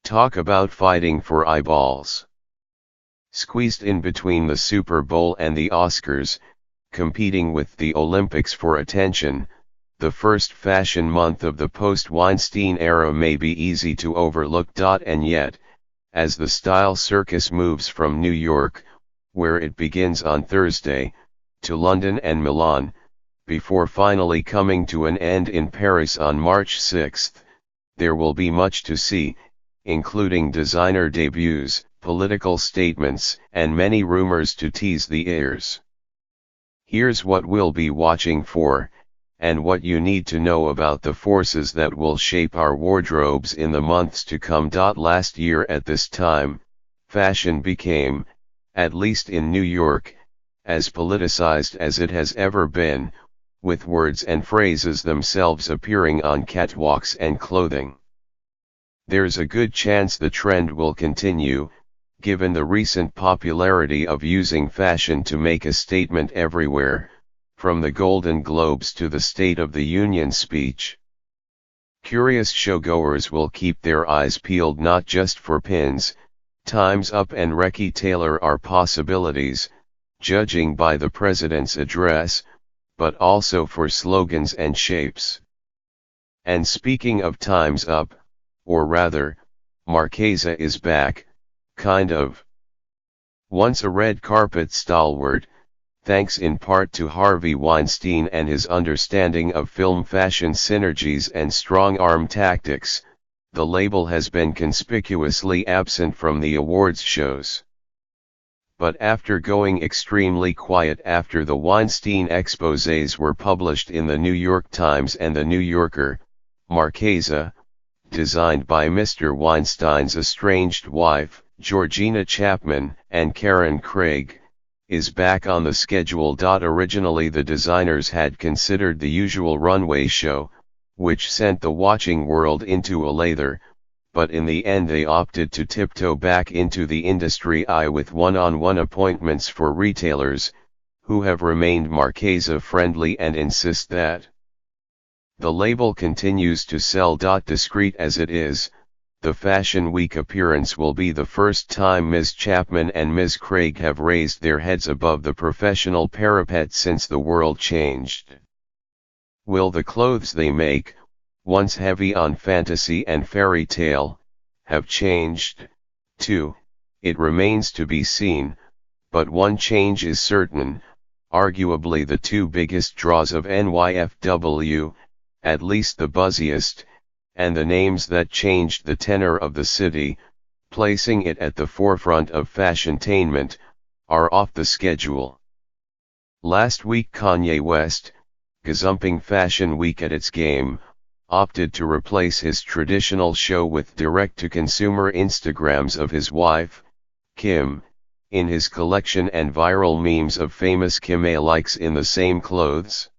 Talk about fighting for eyeballs. Squeezed in between the Super Bowl and the Oscars, competing with the Olympics for attention, the first fashion month of the post-Weinstein era may be easy to overlook. And yet, as the style circus moves from New York, where it begins on Thursday, to London and Milan, before finally coming to an end in Paris on March 6, there will be much to see, including designer debuts, political statements, and many rumors to tease the ears. Here's what we'll be watching for, and what you need to know about the forces that will shape our wardrobes in the months to come. Last year at this time, fashion became, at least in New York, as politicized as it has ever been, with words and phrases themselves appearing on catwalks and clothing. There's a good chance the trend will continue, given the recent popularity of using fashion to make a statement everywhere, from the Golden Globes to the State of the Union speech. Curious showgoers will keep their eyes peeled not just for pins. Time's Up and Recky Taylor are possibilities, judging by the president's address, but also for slogans and shapes. And speaking of Time's Up, or rather, Marchesa is back, kind of. Once a red carpet stalwart, thanks in part to Harvey Weinstein and his understanding of film fashion synergies and strong-arm tactics, the label has been conspicuously absent from the awards shows. But after going extremely quiet after the Weinstein exposés were published in the New York Times and the New Yorker, Marchesa, designed by Mr. Weinstein's estranged wife, Georgina Chapman, and Karen Craig, is back on the schedule. Originally the designers had considered the usual runway show, which sent the watching world into a lather, but in the end they opted to tiptoe back into the industry eye with one-on-one appointments for retailers, who have remained Marchesa friendly and insist that the label continues to sell. Discreet as it is, the Fashion Week appearance will be the first time Ms. Chapman and Ms. Craig have raised their heads above the professional parapet since the world changed. Will the clothes they make, once heavy on fantasy and fairy tale, have changed, too? It remains to be seen, but one change is certain, arguably the two biggest draws of NYFW, at least the buzziest, and the names that changed the tenor of the city, placing it at the forefront of fashiontainment, are off the schedule. Last week Kanye West, gazumping Fashion Week at its game, opted to replace his traditional show with direct-to-consumer Instagrams of his wife, Kim, in his collection and viral memes of famous Kim-alikes in the same clothes.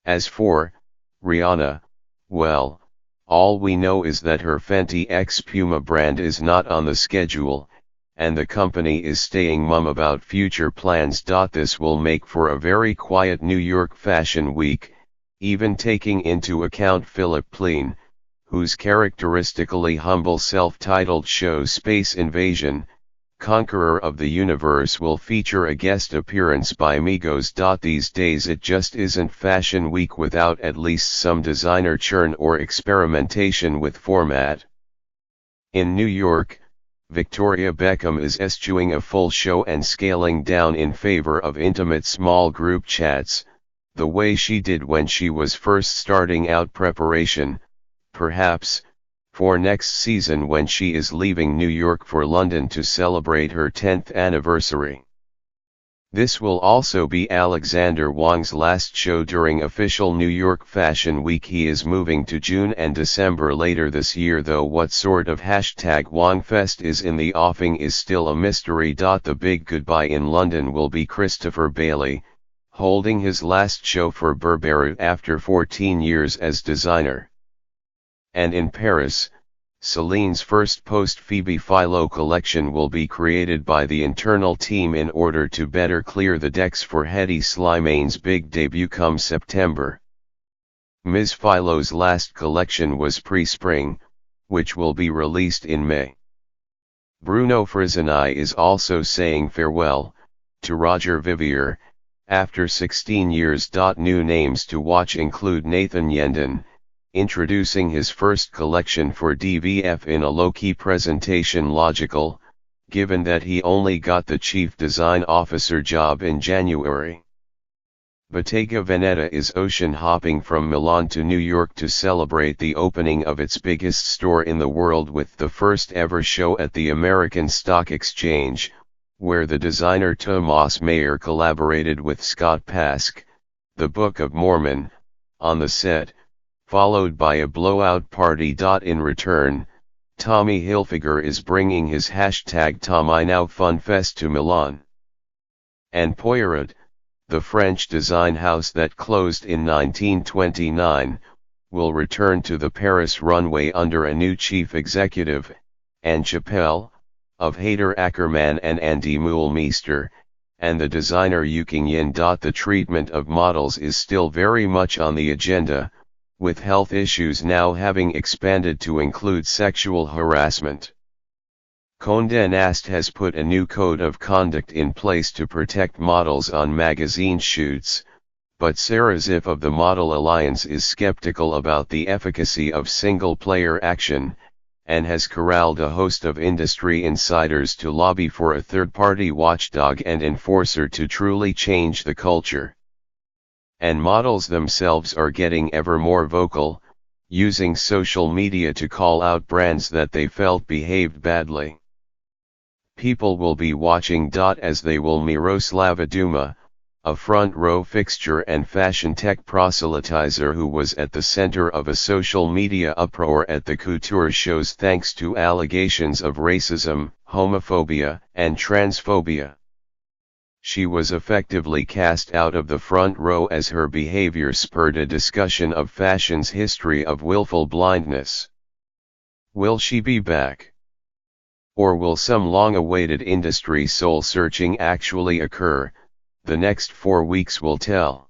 As for Rihanna, well, all we know is that her Fenty x Puma brand is not on the schedule, and the company is staying mum about future plans. This will make for a very quiet New York Fashion Week, even taking into account Philip Plein, whose characteristically humble self-titled show Space Invasion, Conqueror of the Universe will feature a guest appearance by Migos. These days it just isn't Fashion Week without at least some designer churn or experimentation with format. In New York, Victoria Beckham is eschewing a full show and scaling down in favor of intimate small group chats, the way she did when she was first starting out preparation, perhaps, for next season when she is leaving New York for London to celebrate her 10th anniversary. This will also be Alexander Wang's last show during official New York Fashion Week. He is moving to June and December later this year, though what sort of #WangFest is in the offing is still a mystery. The big goodbye in London will be Christopher Bailey, holding his last show for Burberry after 14 years as designer. And in Paris, Celine's first post-Phoebe Philo collection will be created by the internal team in order to better clear the decks for Hedi Slimane's big debut come September. Ms. Philo's last collection was pre-spring, which will be released in May. Bruno Frizzenai is also saying farewell to Roger Vivier after 16 years. New names to watch include Nathan Yenden, introducing his first collection for DVF in a low-key presentation. Logical, given that he only got the chief design officer job in January. Bottega Veneta is ocean hopping from Milan to New York to celebrate the opening of its biggest store in the world with the first ever show at the American Stock Exchange, where the designer Tomas Mayer collaborated with Scott Pask, the Book of Mormon, on the set, followed by a blowout party. In return, Tommy Hilfiger is bringing his #TomINowFunFest to Milan. And Poirot, the French design house that closed in 1929, will return to the Paris runway under a new chief executive, Anne Chappelle, of Haider Ackermann and Andy Muhlmeister, and the designer Yuking Yin. The treatment of models is still very much on the agenda, with health issues now having expanded to include sexual harassment. Condé Nast has put a new code of conduct in place to protect models on magazine shoots, but Sarah Ziff of the Model Alliance is skeptical about the efficacy of single-player action, and has corralled a host of industry insiders to lobby for a third-party watchdog and enforcer to truly change the culture. And models themselves are getting ever more vocal, using social media to call out brands that they felt behaved badly. People will be watching. As they will Miroslava Duma, a front-row fixture and fashion tech proselytizer who was at the center of a social media uproar at the couture shows thanks to allegations of racism, homophobia, and transphobia. She was effectively cast out of the front row as her behavior spurred a discussion of fashion's history of willful blindness. Will she be back? Or will some long-awaited industry soul-searching actually occur? The next 4 weeks will tell.